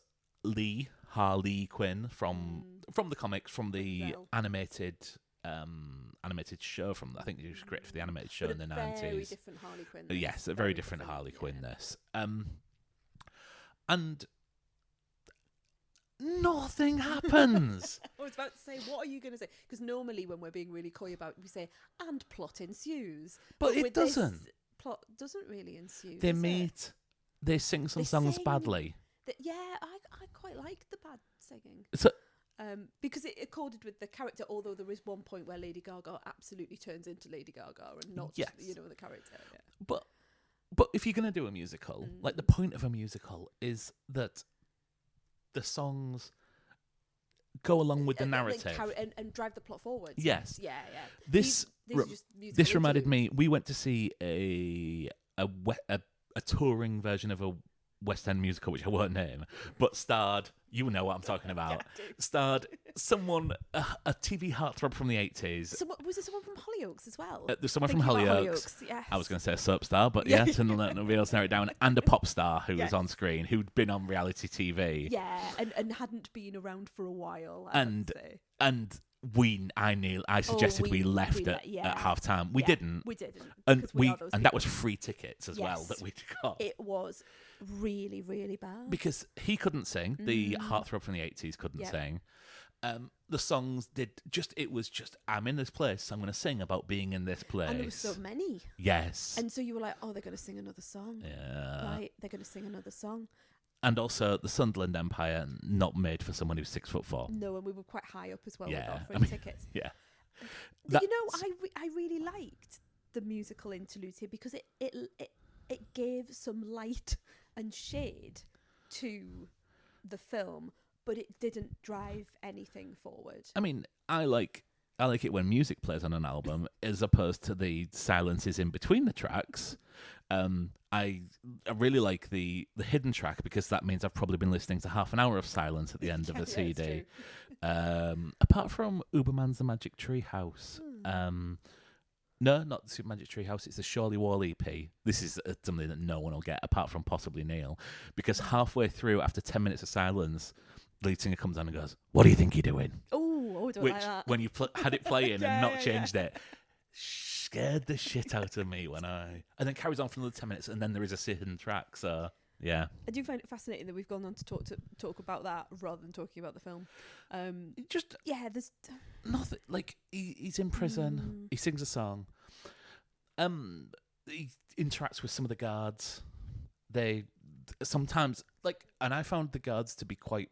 Harley Quinn from the comics, from the animated show. From, I think it was great for the animated show in the 90s. Very different Harley Quinn. Yes, a very different Harley Quinn. This and nothing happens. I was about to say, what are you going to say? Because normally when we're being really coy about it, we say, and plot ensues. But it with doesn't. This, plot doesn't really ensue. They does it? meet. They sing some They songs sing. badly. Yeah, I quite liked the bad singing. So Because it accorded with the character, although there is one point where Lady Gaga absolutely turns into Lady Gaga and not just, Yes. the character. Yeah. But if you're gonna do a musical, like the point of a musical is that the songs go along with the narrative. And drive the plot forward. Yes. Yeah. This These are just musical this reminded interludes. me. We went to see a touring version of a West End musical, which I won't name, but starred. You know what I'm talking about. Yeah, I do. Starred someone, a TV heartthrob from the 80s. Was there someone from Hollyoaks as well? There's someone from Thinking about Hollyoaks. Yes. I was going to say a soap star, but yeah, to let nobody else narrow it down. And a pop star who Yes. was on screen, who'd been on reality TV. Yeah, and hadn't been around for a while. And I would say. and I suggested we left at half time. We didn't. We didn't. And because we are those and that people. was free tickets as well Yes. that we got. It was really, really bad. Because he couldn't sing. The heartthrob from the 80s couldn't Yep. sing. The songs it was just, I'm in this place, I'm going to sing about being in this place. And there were so many. Yes. And so you were like, oh, they're going to sing another song. Yeah. Right, they're going to sing another song. And also the Sunderland Empire, not made for someone who's 6'4". No, and we were quite high up as well Yeah, with I our mean, tickets. Yeah. But I really liked the musical interludes here because it gave some light and shade to the film, but it didn't drive anything forward. I mean, I like it when music plays on an album as opposed to the silences in between the tracks. I really like the hidden track because that means I've probably been listening to half an hour of silence at the end of the Yeah, it's CD. true. Apart from Uberman's The Magic Tree House. No, not the Super Magic Tree House. It's the Shirley Wall EP. This is something that no one will get apart from possibly Neil, because halfway through, after 10 minutes of silence, the lead singer comes on and goes, "What do you think you're doing?" Oh, I don't Which, like that. when you had it playing Yeah, and not yeah, changed it, scared the shit out of me and then carries on for another 10 minutes, and then there is a hidden track. So yeah, I do find it fascinating that we've gone on to talk about that rather than talking about the film. just There's nothing. Like he's in prison. He sings a song. He interacts with some of the guards. They sometimes and I found the guards to be quite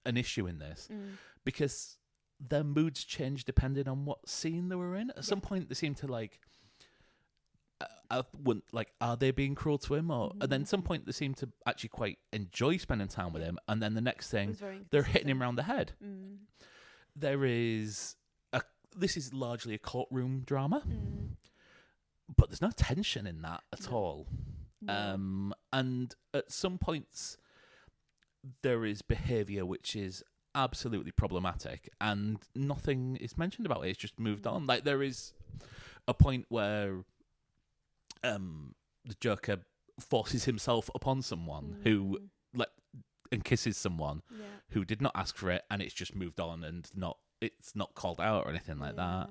an issue in this because their moods change depending on what scene they were in. At some point, they seem to are they being cruel to him, or and then at some point they seem to actually quite enjoy spending time with him, and then the next thing they're hitting him around the head. There is this is largely a courtroom drama, but there's no tension in that at all. No. And at some points there is behaviour which is absolutely problematic, and nothing is mentioned about it. It's just moved on. Like there is a point where the Joker forces himself upon someone who and kisses someone who did not ask for it, and it's just moved on and it's not called out or anything like that.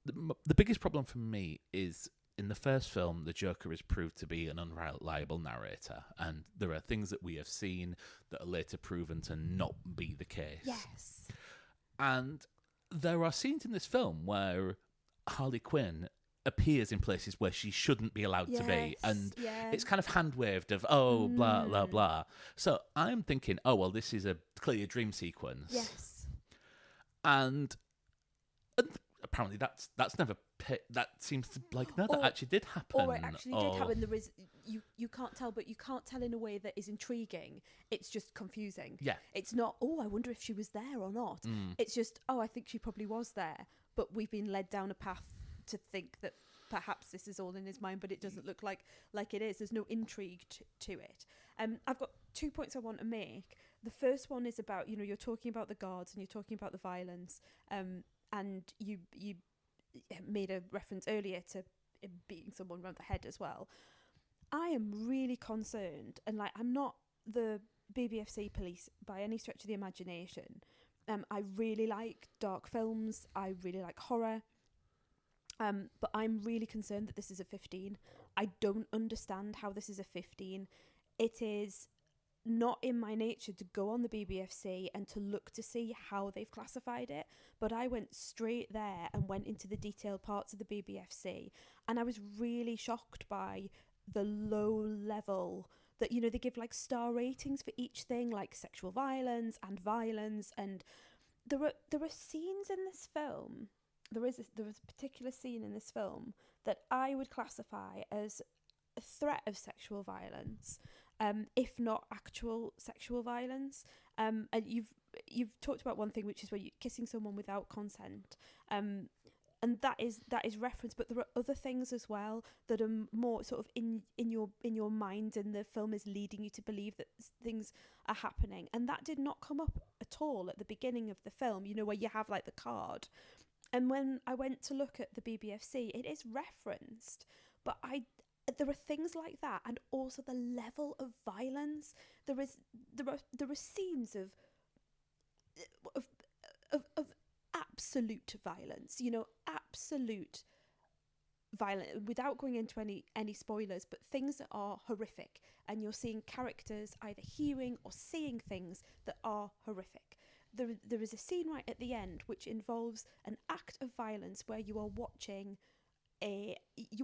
The biggest problem for me is in the first film, the Joker is proved to be an unreliable narrator, and there are things that we have seen that are later proven to not be the case. Yes. And there are scenes in this film where Harley Quinn appears in places where she shouldn't be allowed to be, and it's kind of hand-waved of, blah, blah, blah. So I'm thinking, well, this is a clear dream sequence. Yes. And apparently that's never that seems to that actually did happen. Or it actually did happen. There is you can't tell, but you can't tell in a way that is intriguing. It's just confusing. Yeah. It's not, I wonder if she was there or not. It's just, I think she probably was there, but we've been led down a path to think that perhaps this is all in his mind, but it doesn't look like it is. There's no intrigue to it. I've got 2 points I want to make. The first one is about, you're talking about the guards and you're talking about the violence, and you made a reference earlier to beating someone around the head as well. I am really concerned, and I'm not the BBFC police by any stretch of the imagination. I really like dark films. I really like horror. But I'm really concerned that this is a 15. I don't understand how this is a 15. It is not in my nature to go on the BBFC and to look to see how they've classified it, but I went straight there and went into the detailed parts of the BBFC, and I was really shocked by the low level that, you know, they give like star ratings for each thing, like sexual violence, and there are scenes in this film. There is a particular scene in this film that I would classify as a threat of sexual violence, if not actual sexual violence. And you've talked about one thing, which is where you're kissing someone without consent. And that is referenced, but there are other things as well that are more sort of in your mind, and the film is leading you to believe that things are happening. And that did not come up at all at the beginning of the film, you know, where you have like the card. And when I went to look at the BBFC, it is referenced, but there are things like that, and also the level of violence. There are scenes of absolute violence, you know, absolute violence, without going into any spoilers, but things that are horrific, and you're seeing characters either hearing or seeing things that are horrific. There is a scene right at the end which involves an act of violence where you are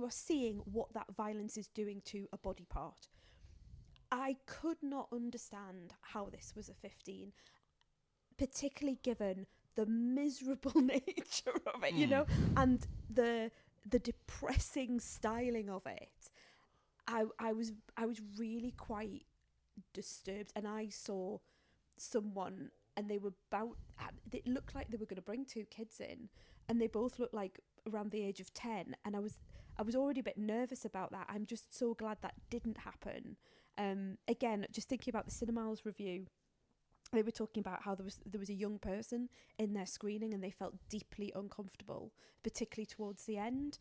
seeing what that violence is doing to a body part. I could not understand how this was a 15, particularly given the miserable nature of it, you know, and the depressing styling of it. I was really quite disturbed, and I saw someone, and it looked like they were going to bring 2 kids in, and they both looked like around the age of 10, and I was already a bit nervous about that. I'm just so glad that didn't happen. Again, just thinking about the Cinemas review, they were talking about how there was a young person in their screening and they felt deeply uncomfortable, particularly towards the end.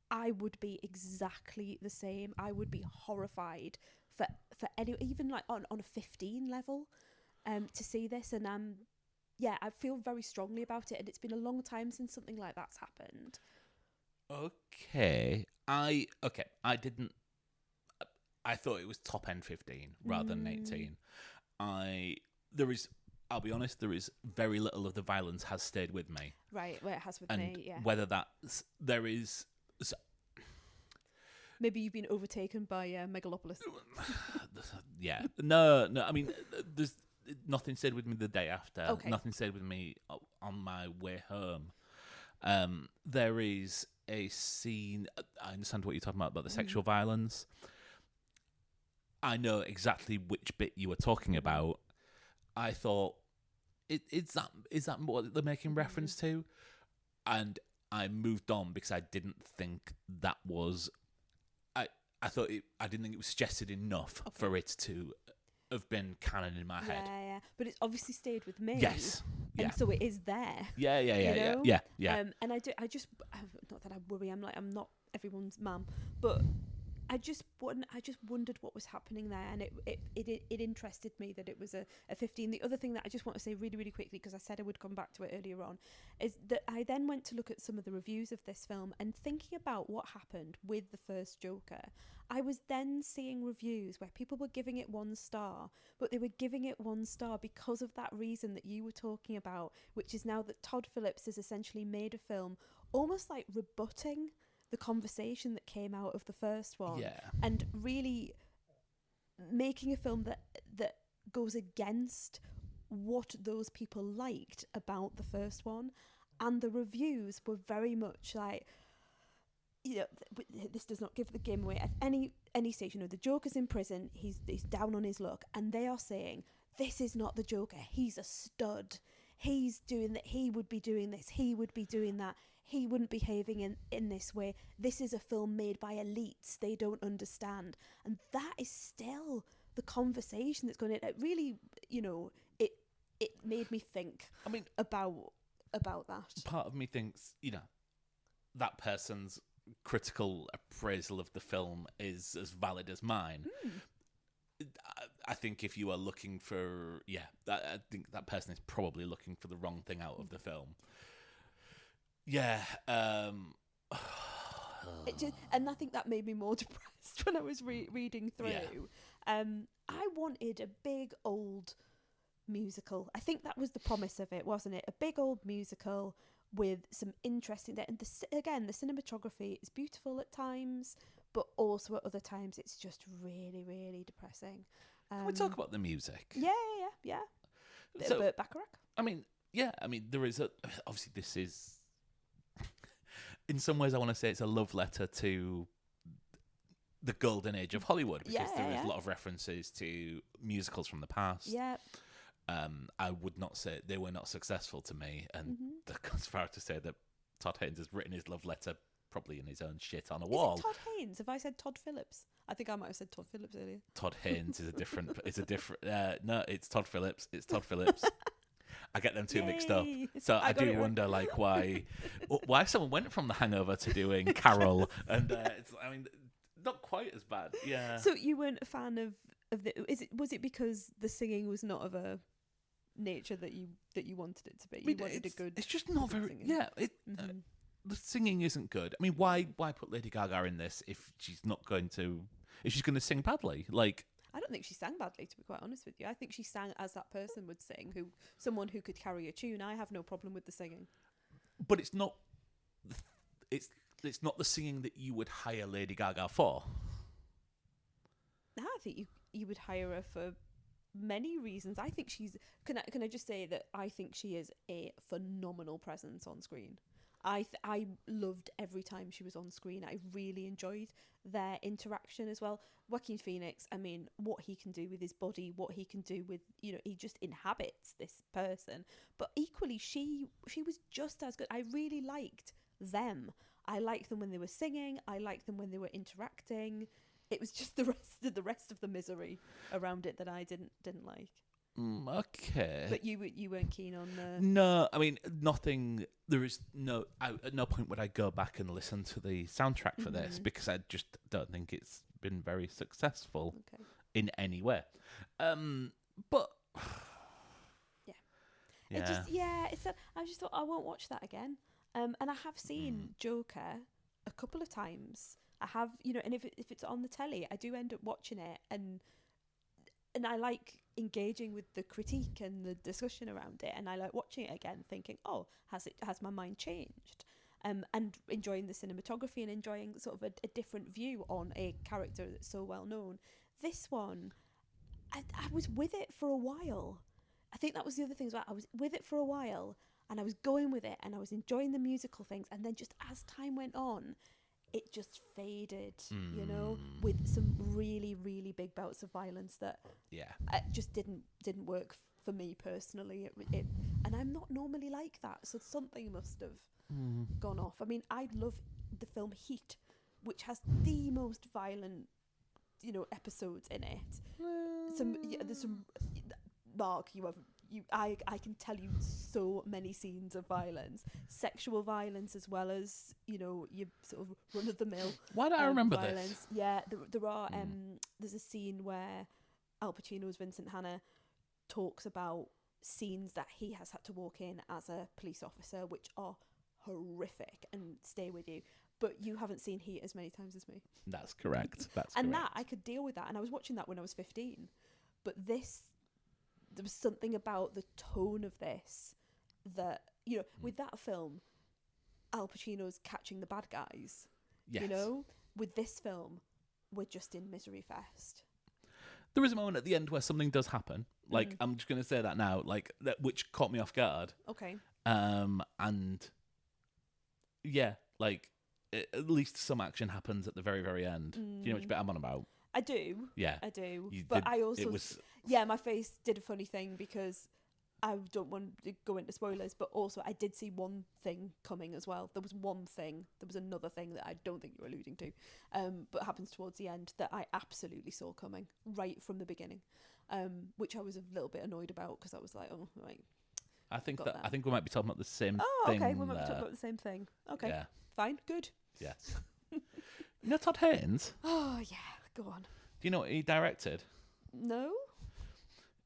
I would be exactly the same. I would be horrified for any, even like on a 15 level, to see this. And yeah, I feel very strongly about it, and it's been a long time since something like that's happened. Okay. I thought it was top end 15 rather than 18. I'll be honest, there is very little of the violence has stayed with me. Right, well, it has with and me, yeah. Whether there is... Maybe you've been overtaken by Megalopolis. Yeah. No, I mean, there's nothing stayed with me the day after. Okay. Nothing stayed with me on my way home. There is a scene... I understand what you're talking about the sexual violence. I know exactly which bit you were talking about. I thought, is that what they're making reference to? And I moved on because I didn't think that was... I didn't think it was suggested enough for it to have been canon in my head. Yeah. But it's obviously stayed with me. Yes. Yeah. And so it is there. Yeah. You know? Yeah. And I just not that I worry. I'm not everyone's mum, but I just wondered what was happening there, and it interested me that it was a 15. The other thing that I just want to say really, really quickly, because I said I would come back to it earlier on, is that I then went to look at some of the reviews of this film, and thinking about what happened with the first Joker, I was then seeing reviews where people were giving it 1 star, but they were giving it 1 star because of that reason that you were talking about, which is now that Todd Phillips has essentially made a film almost like rebutting the conversation that came out of the first one, and really making a film that goes against what those people liked about the first one. And the reviews were very much like, you know, this does not give the game away at any stage. You know, the Joker's in prison, he's down on his luck, and they are saying, this is not the Joker, he's a stud, he's doing that, he would be doing this, he would be doing that, he wouldn't be behaving in this way. This is a film made by elites. They don't understand. And that is still the conversation that's going on. It really, you know, it made me think about that. Part of me thinks, you know, that person's critical appraisal of the film is as valid as mine. I think if you are looking for... I think that person is probably looking for the wrong thing out of the film. Yeah, And I think that made me more depressed when I was reading through. Yeah. I wanted a big old musical. I think that was the promise of it, wasn't it? A big old musical with some interesting... And the cinematography is beautiful at times, but also at other times it's just really, really depressing. Can we talk about the music? Yeah. Bit So, of Burt Bacharach. I mean, there is obviously this is... In some ways, I want to say it's a love letter to the golden age of Hollywood, because there is a lot of references to musicals from the past. Yeah. I would not say they were not successful to me, and as far as to say that Todd Haynes has written his love letter probably in his own shit on a wall. Is it Todd Haynes? Have I said Todd Phillips? I think I might have said Todd Phillips earlier. Todd Haynes is a different. No, it's Todd Phillips. It's Todd Phillips. I get them two mixed up. So I do wonder, like, why someone went from The Hangover to doing Carol, and not quite as bad. Yeah. So you weren't a fan of the? Was it because the singing was not of a nature that you wanted it to be? You wanted a good. It's just not very. Singing. Yeah. The singing isn't good. I mean, why put Lady Gaga in this if she's not going to? If she's going to sing badly, like. I don't think she sang badly, to be quite honest with you. I think she sang as that person would sing, someone who could carry a tune. I have no problem with the singing. But it's not. It's not the singing that you would hire Lady Gaga for. I think you would hire her for many reasons. I think she's. Can I just say that I think she is a phenomenal presence on screen. I loved every time she was on screen. I really enjoyed their interaction as well. Joaquin Phoenix, I mean, what he can do with his body, what he can do with, he just inhabits this person. But equally, she was just as good. I really liked them. I liked them when they were singing. I liked them when they were interacting. It was just the rest of the misery around it that I didn't like. Okay. But you weren't keen on the... No, I mean, nothing... There is no... at no point would I go back and listen to the soundtrack for this, because I just don't think it's been very successful in any way. But... Yeah. It just... Yeah, I just thought, I won't watch that again. And I have seen Joker a couple of times. I have, and if it's on the telly, I do end up watching it, and I like engaging with the critique and the discussion around it, and I like watching it again thinking, oh, has my mind changed, and enjoying the cinematography and enjoying sort of a different view on a character that's so well known. This one, I was with it for a while. I think that was the other thing as well. I was with it for a while, and I was going with it, and I was enjoying the musical things, and then just as time went on, it just faded, with some really, really big bouts of violence that just didn't work for me personally. And I'm not normally like that, so something must have gone off. I mean, I love the film Heat, which has the most violent, episodes in it. There's some. Mark, I can tell you so many scenes of violence, sexual violence as well as your sort of run of the mill. Why do I remember violence. this? Yeah, there are. There's a scene where Al Pacino's Vincent Hanna talks about scenes that he has had to walk in as a police officer, which are horrific and stay with you. But you haven't seen Heat as many times as me. That's correct. That I could deal with that, and I was watching that when I was 15. But this. There was something about the tone of this that, with that film, Al Pacino's catching the bad guys. Yes. With this film, we're just in misery fest. There is a moment at the end where something does happen. Like, I'm just going to say that now, like, which caught me off guard. Okay. And, yeah, like, at least some action happens at the very, very end. Do you know which bit I'm on about? I do. Yeah. I do. I also... my face did a funny thing because I don't want to go into spoilers, but also I did see one thing coming as well. There was another thing that I don't think you're alluding to, but happens towards the end that I absolutely saw coming right from the beginning, which I was a little bit annoyed about because I was like, oh, right. I think we might be talking about the same thing. Oh, okay, we might be talking about the same thing. Okay, yeah. Fine, good. Yes. Todd Haynes? Oh, yeah, go on. Do you know what he directed? No.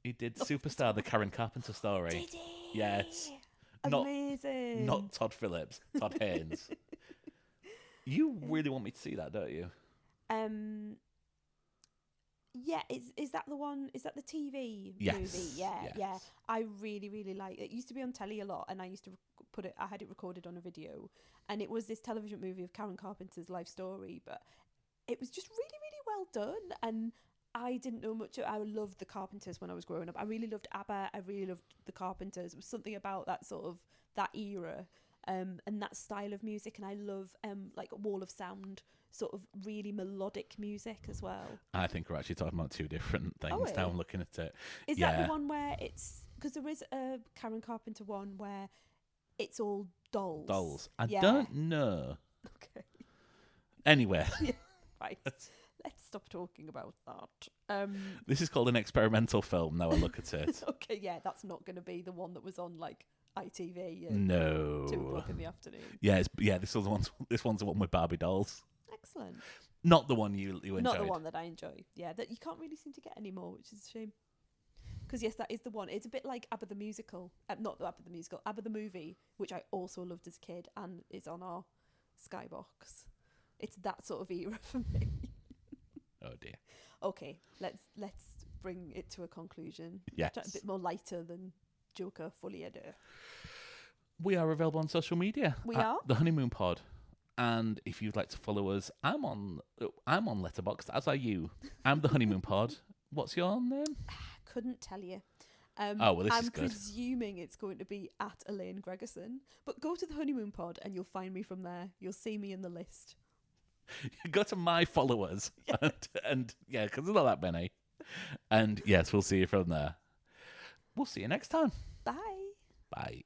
He did Superstar, the Karen Carpenter story. Did he? Yes. Amazing. Not Todd Phillips, Todd Haynes. You really want me to see that, don't you? Yeah, is that the one? Is that the TV Yes. movie? Yeah, Yes. yeah. I really, really like it. It used to be on telly a lot, and I used to put it. I had it recorded on a video, and it was this television movie of Karen Carpenter's life story. But it was just really, really well done, and I didn't know much. I loved the Carpenters when I was growing up. I really loved ABBA. I really loved the Carpenters. There was something about that sort of that era, and that style of music. And I love like Wall of Sound, sort of really melodic music as well. I think we're actually talking about two different things. really? Now I'm looking at it. Is that the one where it's because there is a Karen Carpenter one where it's all dolls? Dolls. I Yeah. don't know. Okay. Anyway, Right. Let's stop talking about that. this is called an experimental film. Now I look at it. Okay, yeah, that's not going to be the one that was on like ITV at No. 2:00 in the afternoon. Yeah, this was the one. This one's the one with Barbie dolls. Excellent. Not the one you enjoyed. Not the one that I enjoy. Yeah, that you can't really seem to get anymore, which is a shame. Because yes, that is the one. It's a bit like ABBA the musical, not ABBA the musical, ABBA the movie, which I also loved as a kid and is on our Skybox. It's that sort of era for me. Oh dear. Okay, let's bring it to a conclusion. Yes. A bit more lighter than Joker Folie. We are available on social media. We at are? The Honeymoon Pod. And if you'd like to follow us, I'm on Letterboxd, as are you. I'm The Honeymoon Pod. What's your name? Couldn't tell you. This I'm is good. presuming it's going to be at Elaine Gregerson, but go to the Honeymoon Pod and you'll find me from there. You'll see me in the list. Go to my followers. And yeah, because there's not that many. And yes, we'll see you from there. We'll see you next time. Bye. Bye.